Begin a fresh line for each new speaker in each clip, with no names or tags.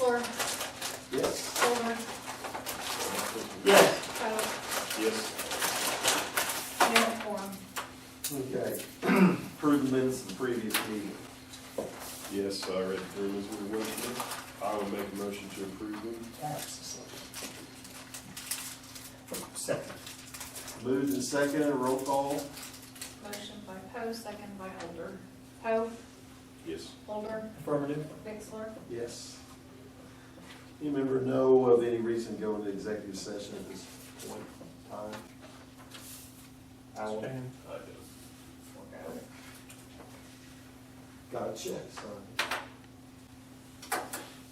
Bixler,
Yes.
Silver,
Yes.
Poe,
Yes.
Mayor Quorum.
Okay. Approve the minutes of the previous meeting.
Yes, I read through them as we went through. I will make a motion to approve them.
Second.
Moved and seconded, roll call.
Motion by Poe, second by Holder. Poe,
Yes.
Holder,
Affirmative.
Bixler,
Yes. Any member know of any reason going to executive session at this point in time? Alan?
Stand.
I do.
Got a check, son.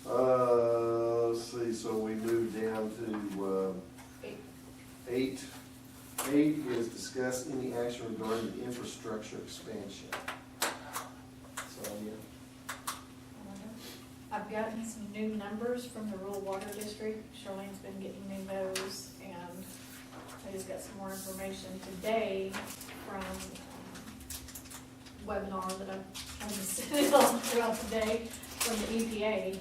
Let's see, so we moved down to, 8. 8 is discuss any action regarding the infrastructure expansion. Sonia?
I've gotten some new numbers from the rural water district. Charlene's been getting me those, and I just got some more information today from webinar that I've been sitting on throughout the day from the EPA.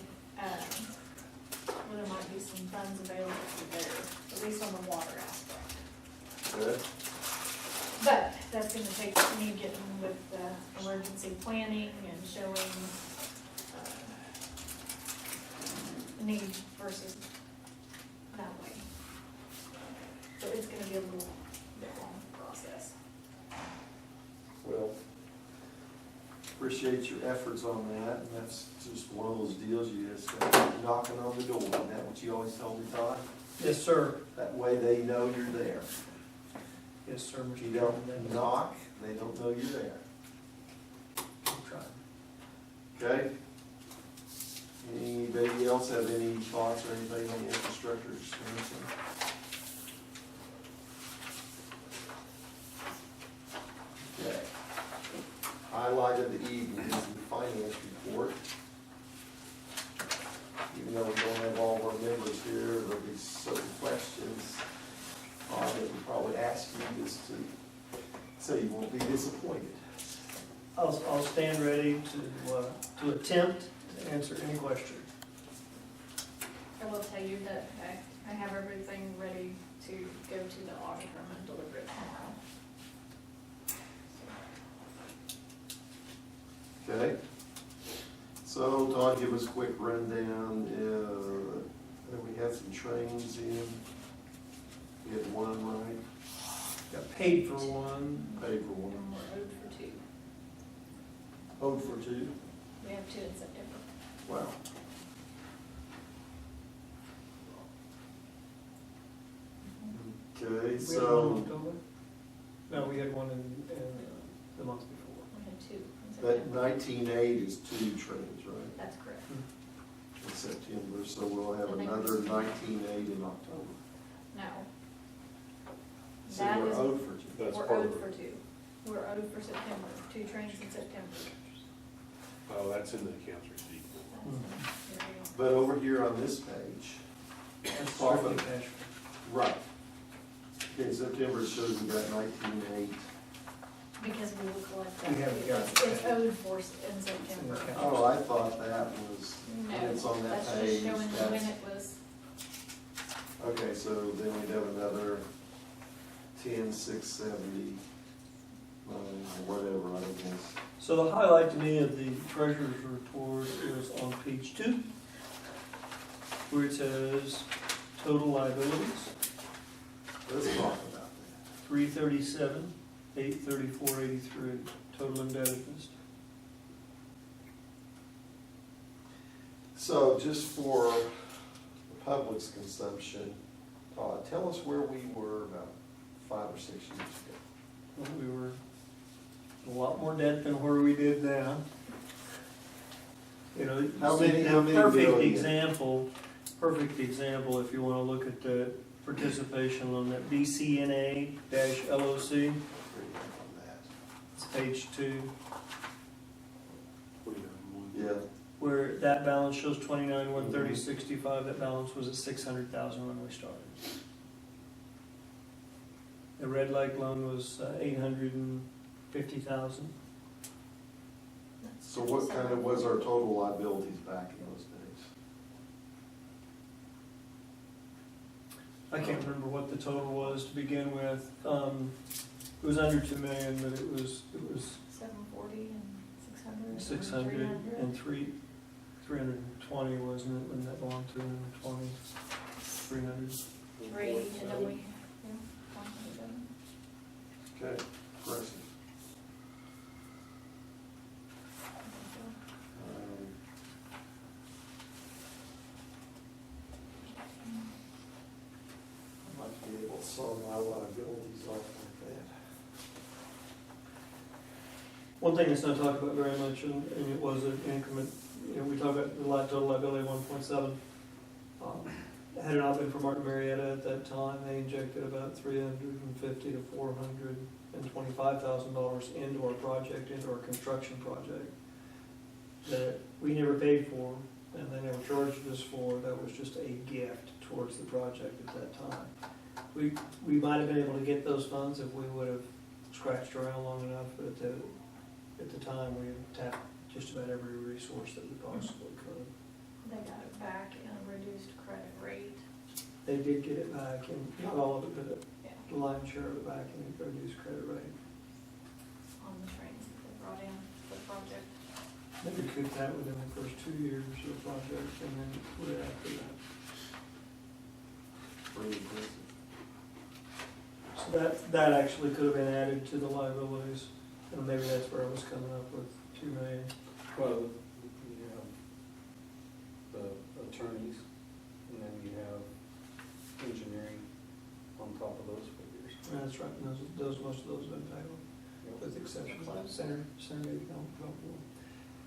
Where there might be some funds available for there, at least on the water aspect.
Good.
But that's gonna take me getting with emergency planning and showing need versus that way. So it's gonna be a little bit long process.
Well, appreciate your efforts on that, and that's just one of those deals you just gotta keep knocking on the door. Isn't that what you always told me, Todd?
Yes, sir.
That way they know you're there.
Yes, sir,
If
Mr.
you
Chairman.
don't knock, they don't know you're there.
Keep trying.
Okay? Anybody else have any thoughts or anything on the infrastructure expansion? Okay. Highlight of the evening is the finance report. Even though we don't have all of our members here, there'll be certain questions that we probably ask you just to, so you won't be disappointed.
I'll stand ready to attempt to answer any question.
I will tell you that I have everything ready to go to the auditor and deliver it tomorrow.
Okay? So, Todd, give us a quick rundown. We had some trains in. We had one, right?
Got paid for one.
Paid for one.
And we're owed for 2.
Owed for 2.
We have 2 in September.
Wow. Okay,
We had one in
so,
October? No, we had one in the month before.
We had 2 in
that
September.
19.8 is 2 trains, right?
That's correct.
In September, so we'll have
I think
another
it's-
19.8 in October.
No.
So
That
we're
is-
owed for 2.
That's
We're
part
owed
of
for
it.
2. We're owed for September, 2 trains in September.
Oh, that's in the accounts receivable.
There you go.
But over here on this page,
That's
Profit.
strictly cash.
right. Okay, September shows we got 19.8.
Because we will collect that.
We haven't got
It's
it.
owed for us in September.
Okay.
Oh, I thought that was,
No,
it's on that
that's just
page.
showing when
That's-
it was,
Okay, so then we'd have another 10,670, whatever, I guess.
So the highlight to me of the treasurer's report is on page 2, where it says total liabilities,
Let's talk about that.
337, 834.83, total indebtedness.
So just for the public's consumption, Todd, tell us where we were about 5 or 6 years ago.
Well, we were a lot more debt than where we did now. You know,
How many
perfect
billion?
perfect example, if you want to look at the participation loan, that BCNA-LOC,
On that.
it's page 2,
49.1.
Yeah,
where that balance shows 29,130.65. That balance was at 600,000 when we started. The Red Lake loan was 850,000.
so what kind of was our total liabilities back in those days?
I can't remember what the total was to begin with. It was under 2 million, but it was
740 and 600.
600 and 320, wasn't it, when that belonged to 320, 300.
380, and then we, yeah, 107.
Okay, impressive. I'd like to be able to sell my liabilities off like that.
One thing that's not talked about very much, and it was an increment, we talked about the total liability of 1.7. Had it not been for Martin Marietta at that time, they injected about $350,000 to $425,000 into our project, into our construction project, that we never paid for, and they never charged us for. That was just a gift towards the project at that time. We might have been able to get those funds if we would have scratched around long enough, but at the time, we had tapped just about every resource that we possibly could.
They got it back in a reduced credit rate.
They did get it back, and not all of it, but
Yeah,
the lion's share of it back in a reduced credit rate.
on the trains that they brought in for the project.
They recouped that within the first 2 years of the project, and then right after that.
Pretty impressive.
So that actually could have been added to the liabilities, and maybe that's where I was coming up with 2 million.
Well, you have the attorneys, and then you have engineering on top of those figures.
That's right, and most of those have been paid off, with the exception of Center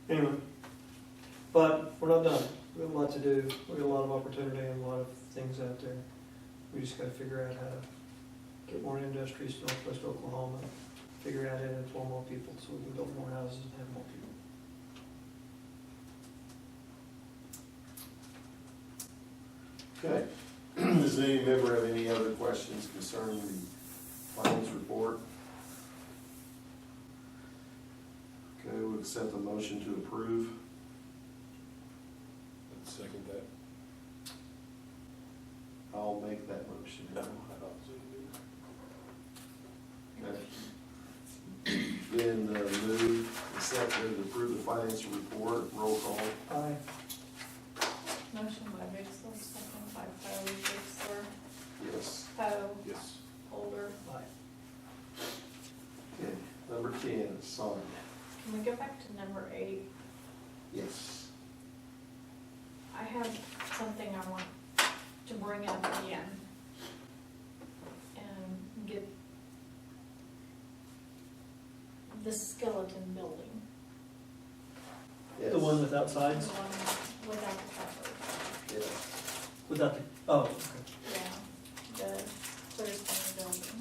Anyway, but we're not done. We have a lot to do. We have a lot of opportunity and a lot of things out there. We just gotta figure out how to get more industries to northwest Oklahoma, figure out how to employ more people so we can build more houses and have more people.
Okay. Does any member have any other questions concerning the finance report? Okay, we'll accept the motion to approve.
I'd second that.
I'll make that motion. Okay. Then move and second to approve the financial report. Roll call.
Aye.
Motion by Bixler, second by Poe, Bixler,
Yes.
Poe,
Yes.
Holder.
Aye.
Okay. Number 10, sign.
Can we go back to number 8?
Yes.
I have something I want to bring up again and get the skeleton building.
Yes.
The one without
The
sides?
one without the cover.
Yes.
Without the, oh, okay.
Yeah, the clear span building.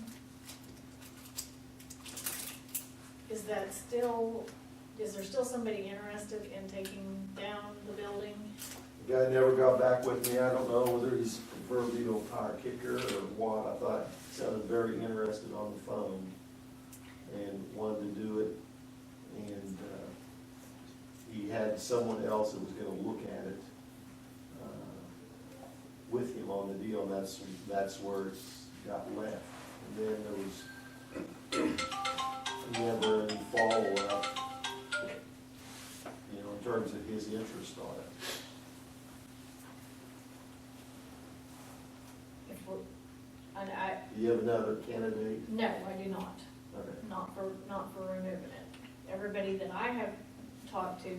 Is there still somebody interested in taking down the building?
The guy never got back with me. I don't know whether he's a proverbial tire kicker or what. I thought he sounded very interested on the phone and wanted to do it. And he had someone else that was gonna look at it with him on the deal, and that's where it got left. And then there was never any follow-up, in terms of his interest on it.
And
Do you have another candidate?
no, I do not.
Okay.
Not for removing it. Everybody that I have talked to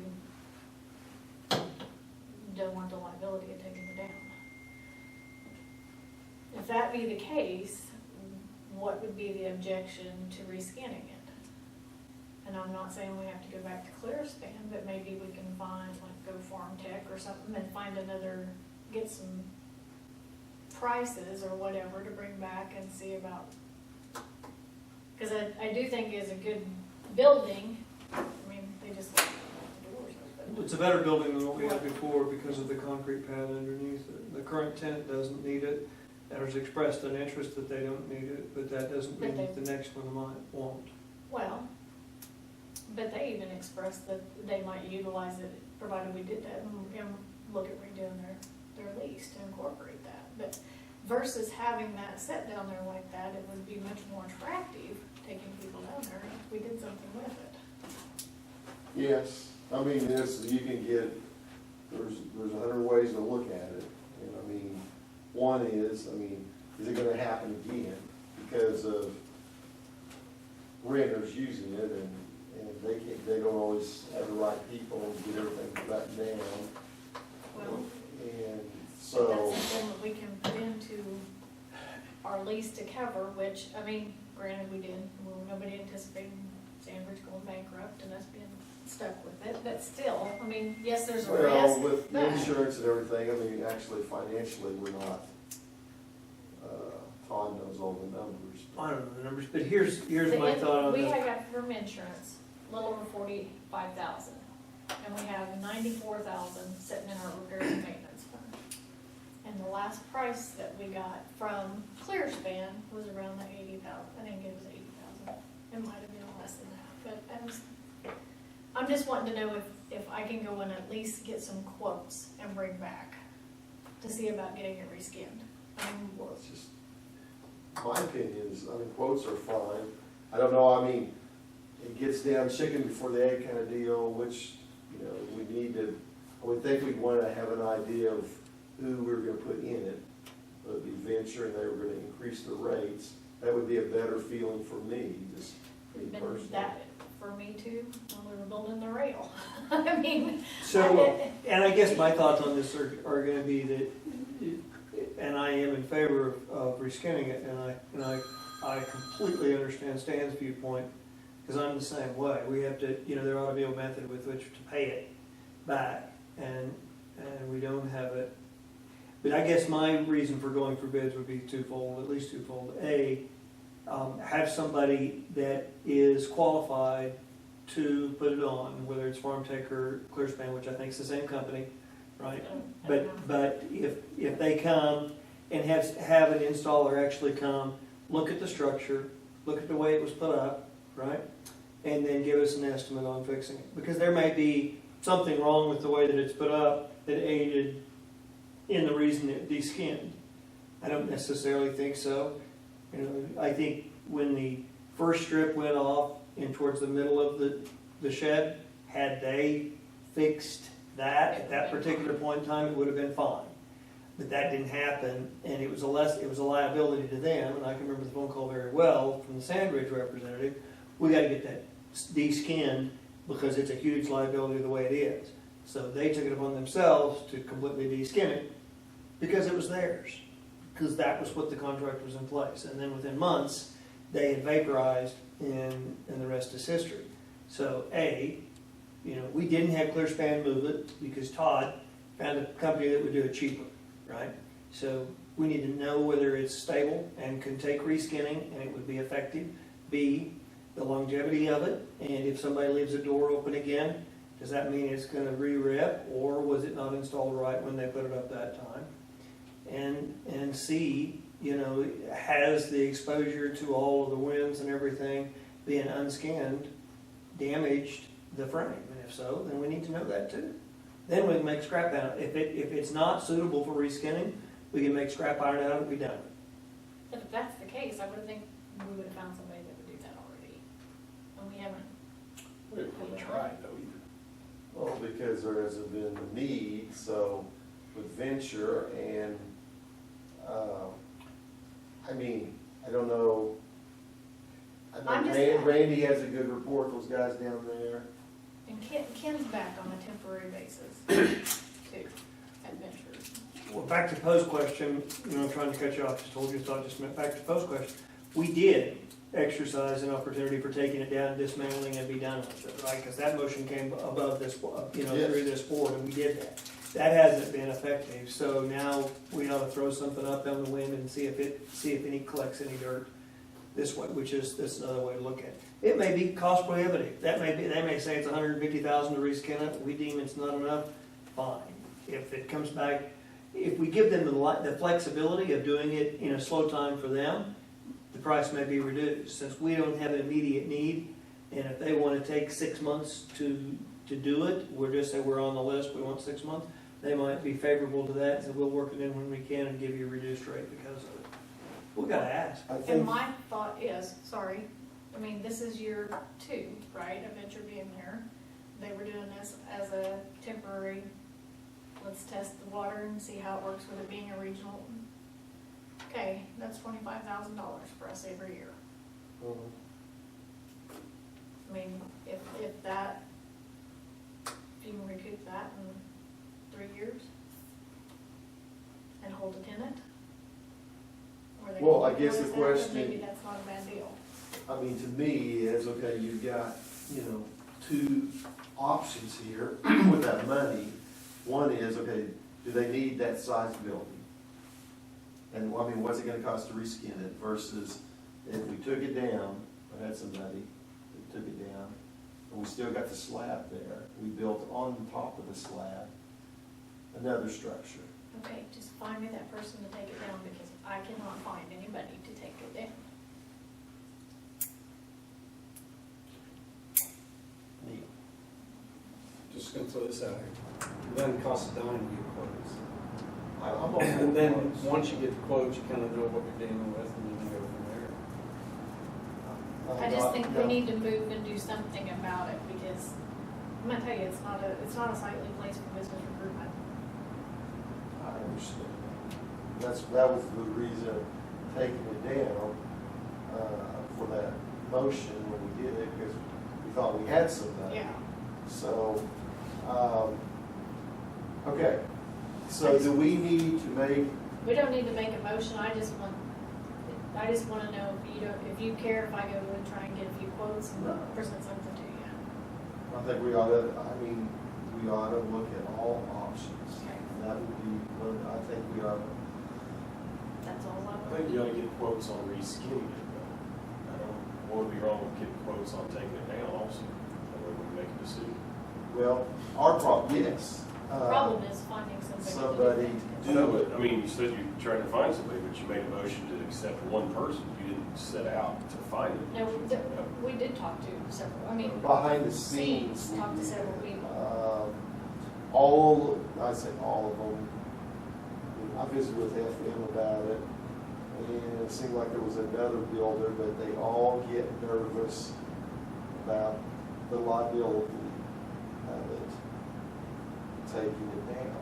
don't want the liability of taking it down. If that be the case, what would be the objection to rescanning it? And I'm not saying we have to go back to ClearSpan, but maybe we can find, like, Go Farm Tech or something and find get some prices or whatever to bring back and see about. Because I do think it's a good building. I mean, they just left the doors open.
It's a better building than what we had before because of the concrete pad underneath it. The current tenant doesn't need it. There's expressed an interest that they don't need it, but that doesn't mean that the next one might won't.
Well, but they even expressed that they might utilize it, provided we did that and look at redoing their lease to incorporate that. But versus having that set down there like that, it would be much more attractive taking people down there if we did something with it.
Yes, I mean, you can get, there's 100 ways to look at it. And I mean, one is, is it gonna happen again because of renters using it and they don't always have the right people to get everything buttoned down.
Well,
And
but
so,
that's something that we can put into our lease to cover, which, granted, nobody anticipated Sandbridge going bankrupt and us being stuck with it, but still, yes, there's a
well,
risk.
with
but-
insurance and everything, actually financially, we're not, Todd knows all the numbers.
I don't know the numbers, but here's
The
my
in-
thought on
We
this.
got from insurance, a little over 45,000, and we have 94,000 sitting in our repairs and maintenance fund. And the last price that we got from Clearspan was around the 80,000, I think it was 80,000, it might have been less than that, but I'm just wanting to know if I can go and at least get some quotes and bring back to see about getting it reskinned.
Well, it's just, my opinion is, quotes are fine. I don't know, it gets down chicken before the egg kind of deal, which, we need to, I would think we'd want to have an idea of who we were gonna put in it. It would be venture and they were gonna increase the rates. That would be a better feeling for me, just me
Been
personally.
that for me too, when we were building the rail.
So, and I guess my thoughts on this are gonna be that, and I am in favor of reskinning it, and I completely understand Stan's viewpoint, because I'm the same way. We have to, there ought to be a method with which to pay it back, and we don't have it. But I guess my reason for going for bids would be twofold, at least twofold. A, have somebody that is qualified to put it on, whether it's FarmTech or Clearspan, which I think is the same company, right? But if they come and have an installer actually come, look at the structure, look at the way it was put up, right? And then give us an estimate on fixing it. Because there may be something wrong with the way that it's put up that aided in the reason it deskinned. I don't necessarily think so. I think when the first strip went off in towards the middle of the shed, had they fixed that at that particular point in time, it would have been fine. But that didn't happen, and it was a liability to them, and I can remember the phone call very well from the Sandridge representative. We gotta get that de-skinned because it's a huge liability the way it is. So they took it upon themselves to completely de-skin it because it was theirs, because that was what the contract was in place. And then within months, they had vaporized, and the rest is history. So we didn't have Clearspan move it because Todd found a company that would do it cheaper, right? So we need to know whether it's stable and can take reskinning and it would be effective. B, the longevity of it, and if somebody leaves a door open again, does that mean it's going to re-rip, or was it not installed right when they put it up that time? And C, has the exposure to all of the winds and everything being unskinned damaged the frame? And if so, then we need to know that too. Then we can make scrap out. If it's not suitable for reskinning, we can make scrap iron out and be done.
But if that's the case, I would think we would have found somebody that would do that already. And we haven't.
We haven't really tried though either.
Well, because there hasn't been the need, so with venture and, I don't know. I
I'm
know
just-
Randy has a good report, those guys down there.
And Ken's back on a temporary basis too, at Ventures.
Well, back to Poe's question, I'm trying to cut you off, just told you a thought just a minute. Back to Poe's question. We did exercise an opportunity for taking it down, dismantling, and be done with it, right? Because that motion came above this,
Yes.
through this board, and we did that. That hasn't been effective, so now we ought to throw something up on the wind and see if any collects any dirt this way, which is another way to look at it. It may be cost prohibitive. They may say it's $150,000 to reskin it. We deem it's not enough. Fine. If it comes back, if we give them the flexibility of doing it in a slow time for them, the price may be reduced. Since we don't have an immediate need, and if they want to take 6 months to do it, we'll just say we're on the list, we want 6 months, they might be favorable to that, and we'll work it in when we can and give you a reduced rate because of it. We gotta ask.
I
And
think,
my thought is, sorry, I mean, this is year 2, right, of Venture being there. They were doing this as a temporary, let's test the water and see how it works with it being a regional. Okay, that's $25,000 for us every year.
Mhm.
I mean, if you can recoup that in 3 years and hold a tenant? or they
Well, I
can
guess the
notice that, then
question-
maybe that's not a bad deal.
I mean, to me, is, okay, you've got, you know, 2 options here with that money. One is, okay, do they need that size building? And, I mean, what's it gonna cost to reskin it versus if we took it down, I had somebody that took it down, and we still got the slab there, we built on top of the slab another structure.
Okay, just find me that person to take it down, because I cannot find anybody to take it down.
Neat.
Just gonna throw this out here. It doesn't cost a dime to get quotes.
I'm all
And
for
then,
quotes.
once you get the quotes, you kind of know what you're dealing with, and you can go from there.
I just think we
Yeah.
need to move and do something about it, because I'm gonna tell you, it's not a sightly place for business recruitment.
I understand. That was the reason of taking it down, for that motion when we did it, because we thought we had somebody.
Yeah.
So, okay, so do we need to make,
We don't need to make a motion, I just wanna know if you care if I go and try and get a few quotes
No.
and present something to you.
I think we ought to, we ought to look at all options.
Okay.
That would be, I think we ought to.
That's all I
I think you ought to get quotes on reskinning it, though. I don't, what would be wrong with getting quotes on taking it down also? That way we can make a decision.
Well, our problem, yes.
The problem is finding somebody.
somebody
to
do
do
it.
I mean, you said you're trying to find somebody, but you made a motion to accept one person. You didn't set out to find it.
No, we did talk to several, I mean,
Behind the scenes. we
talk to
did.
several people.
I say all of them. I visited with FM about it, and it seemed like there was another builder, but they all get nervous about the liability of it, taking it down.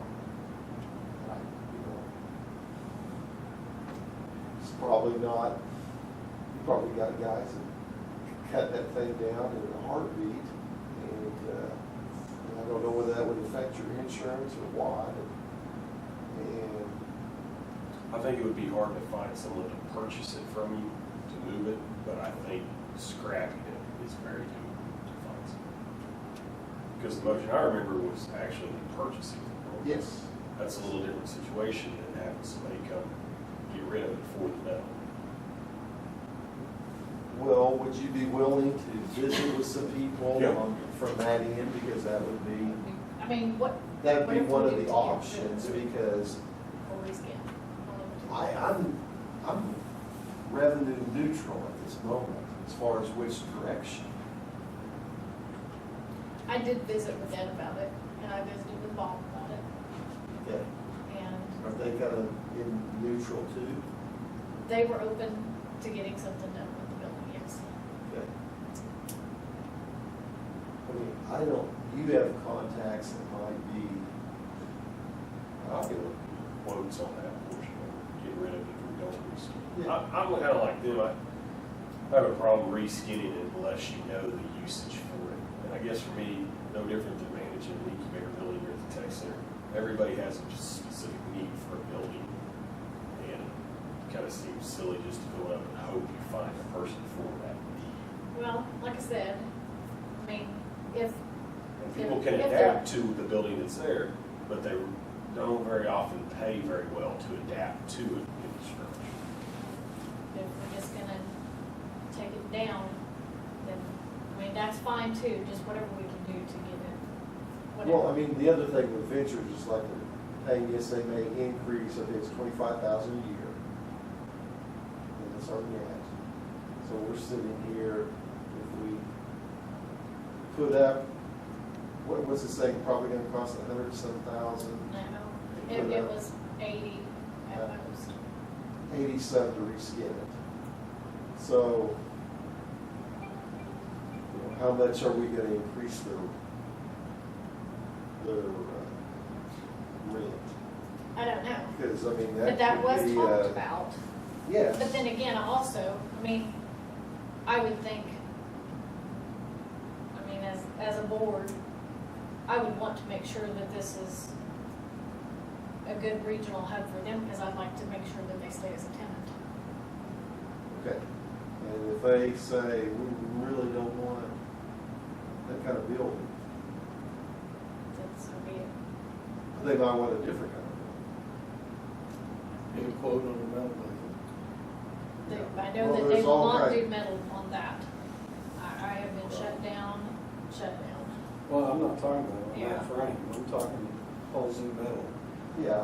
It's probably not, you probably got guys that cut that thing down in a heartbeat, and I don't know whether that would affect your insurance or what. And
I think it would be hard to find someone to purchase it from you, to move it, but I think scrapping it is very doable to find someone. Because the motion I remember was actually purchasing it.
yes,
That's a little different situation than having somebody come get rid of it for the metal.
well, would you be willing to visit with some people
Yeah.
from that end, because that would be,
I mean, what,
that would be
What if
one
we
of
do
the
to
options,
get rid of
because
or reskin?
I'm revenue neutral at this moment, as far as which direction.
I did visit with Ed about it, and I visited with Bob about it,
Okay.
and
Are they kind of in neutral too?
they were open to getting something done with the building, yes.
Okay. I mean, I don't, you have contacts that might be,
I'll get quotes on that portion, get rid of it if we don't reskin.
Yeah.
I'm kind of like them, I have a problem reskinning it unless you know the usage for it. And I guess for me, no different than managing an incubator building here at the tech center. Everybody has a specific need for a building. And it kind of seems silly just to go up and hope you find a person for that need.
Well, like I said, I mean, if,
And people can
If
adapt to the building that's there, but they don't very often pay very well to adapt to it in the structure.
if we're just gonna take it down, then, I mean, that's fine too, just whatever we can do to get it,
well, I
whatever.
mean, the other thing with ventures is like, hey, yes, they may increase, I think it's 25,000 a year. And that's our net. So we're sitting here, if we put up what's this thing probably gonna cost, $100-some thousand?
No, it was 80 at most.
80-some to reskin it. So, you know, how much are we gonna increase their rent?
I don't know,
Because, I mean,
but that
could
was
be,
talked about.
Yes.
But then again, also, I mean, I would think, I mean, as a board, I would want to make sure that this is a good regional hub for them, because I'd like to make sure that they stay as a tenant.
Okay. And if they say, we really don't want that kind of building,
That's so be it.
they might want a different kind of
Get a quote on the metal building.
I know
Well,
that they
there's
will
all
not
kind-
do metal on that. I have been shut down.
Well, I'm not talking about
Yeah.
that frame, I'm talking holes in metal.
building. Yeah,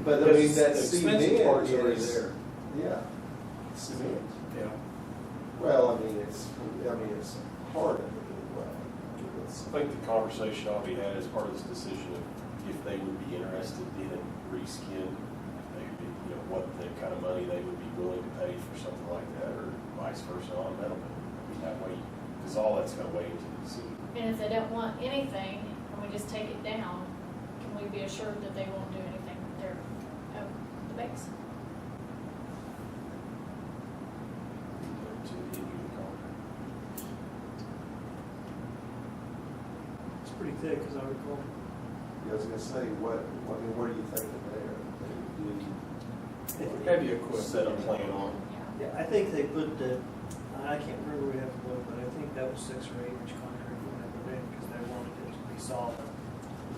but I mean, that
The
cement
expensive part's already
is,
there.
yeah, cement.
Yeah.
Well, I mean, it's hard to do well.
I think the conversation ought to be had as part of this decision of if they would be interested in reskin, maybe, you know, what the kind of money they would be willing to pay for something like that, or vice versa on a metal building. I mean, that way, because all that's gonna weigh into the decision.
And if they don't want anything, and we just take it down, can we be assured that they won't do anything with their, the base?
To the end of the contract.
It's pretty thick, as I recall.
I was gonna say, what are you thinking there?
Maybe a quick set a plan on.
Yeah.
Yeah, I think they put the, I can't remember where we have to look, but I think that was 6 or 8 inch concrete when they put in, because they wanted it to be solid.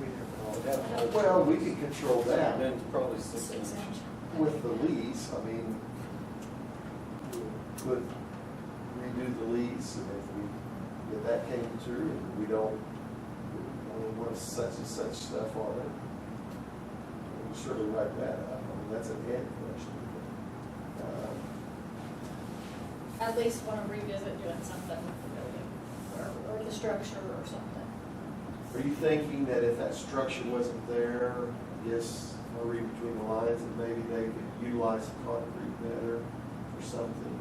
Be there for all that.
Well, we can control
And
that
then probably 6
6
inch.
inch.
with the lease. I mean, could redo the lease, and if that came through, and we don't want such and such stuff on it, we'll surely write that up. I mean, that's a head question.
At least want to revisit doing something with the building, or the structure or something.
Are you thinking that if that structure wasn't there, yes, I'll read between the lines, and maybe they could utilize the concrete better or something?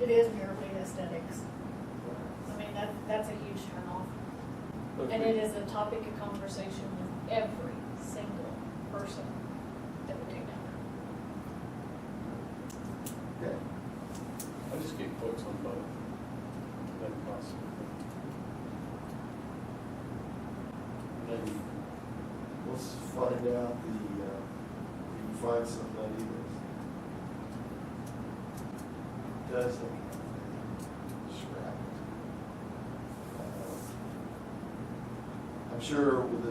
It is merely aesthetics. I mean, that's a huge turnoff. And it is a topic of conversation with every single person that would take down
Okay.
I'll just get quotes on both. Then possible. Then
Let's find out you can find somebody that does that kind of thing. Scrap it. I'm sure with I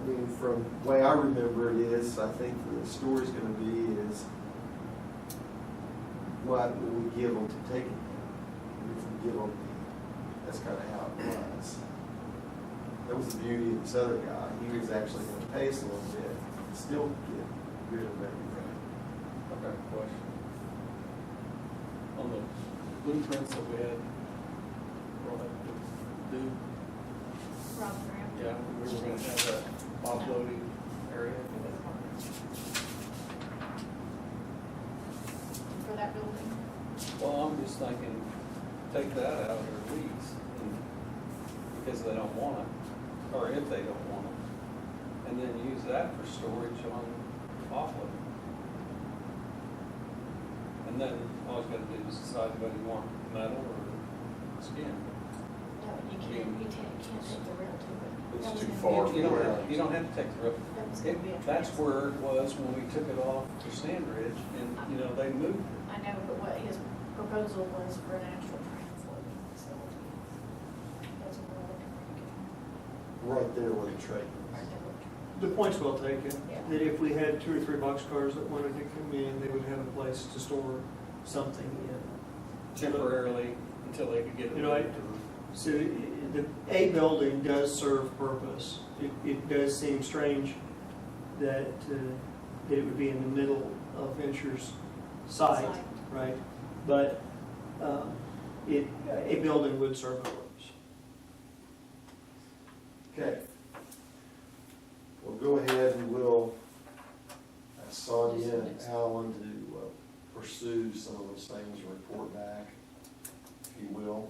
mean, from the way I remember it is, I think the story's gonna be is what will we give them to take it down? If we give them, that's kind of how it was. That was the beauty of this other guy. He was actually gonna pay us a little bit, and still get rid of everything.
I've got a question. On the blueprints that we had, we'll have to do,
there. Rob Graham.
yeah, we were gonna have that offloading area.
For that building.
Well, I'm just thinking, take that out of their lease, and- because they don't want it, or if they don't want it, and then use that for storage on offload. And then all you gotta do is decide whether you want metal or skin.
No, you can't take the rail to it.
It's
That was
too
gonna
far.
be-
You don't have to take the roof.
That was gonna be a
That's
transfer.
where it was when we took it off to Sand Ridge, and, you know, they moved it.
I know, but what his proposal was for an actual transloading facility. That's what we're looking for.
Right there where the trade
Right there.
The point's well taken,
Yeah.
that if we had 2 or 3 boxcars that wanted to come in, they would have a place to store something in.
Temporarily, until they could get it.
You know, So the A building does serve purpose. It does seem strange that it would be in the middle of Venture's site,
Site.
right? But a building would serve a purpose.
Okay. We'll go ahead and we'll ask Sonia and Alan to pursue some of those things and report back, if you will.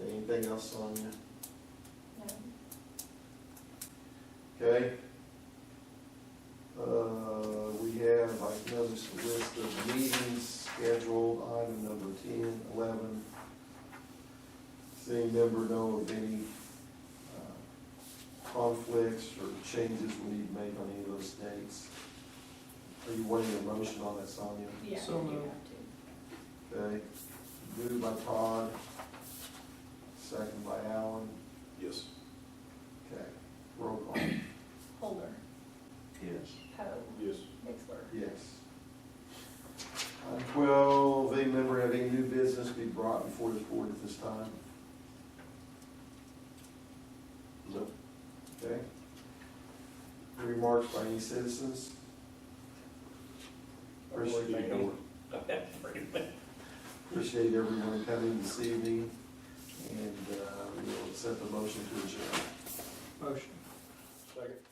Anything else, Sonia?
No.
Okay. We have, I noticed a list of meetings scheduled, item number 10, 11. Does any member know of any conflicts or changes we need to make on any of those dates? Are you wanting a motion on that, Sonia?
Yeah,
So
you do
moved.
have to.
Okay. Moved by Todd, second by Alan.
Yes.
Okay. Roll call.
Holder,
Yes.
Poe,
Yes.
Bixler.
Yes. Item 12, any member have any new business be brought before this board at this time?
No.
Okay. Remarks by any citizens? Appreciate everyone coming this evening, and we'll accept the motion to adjourn.
Motion.
Second.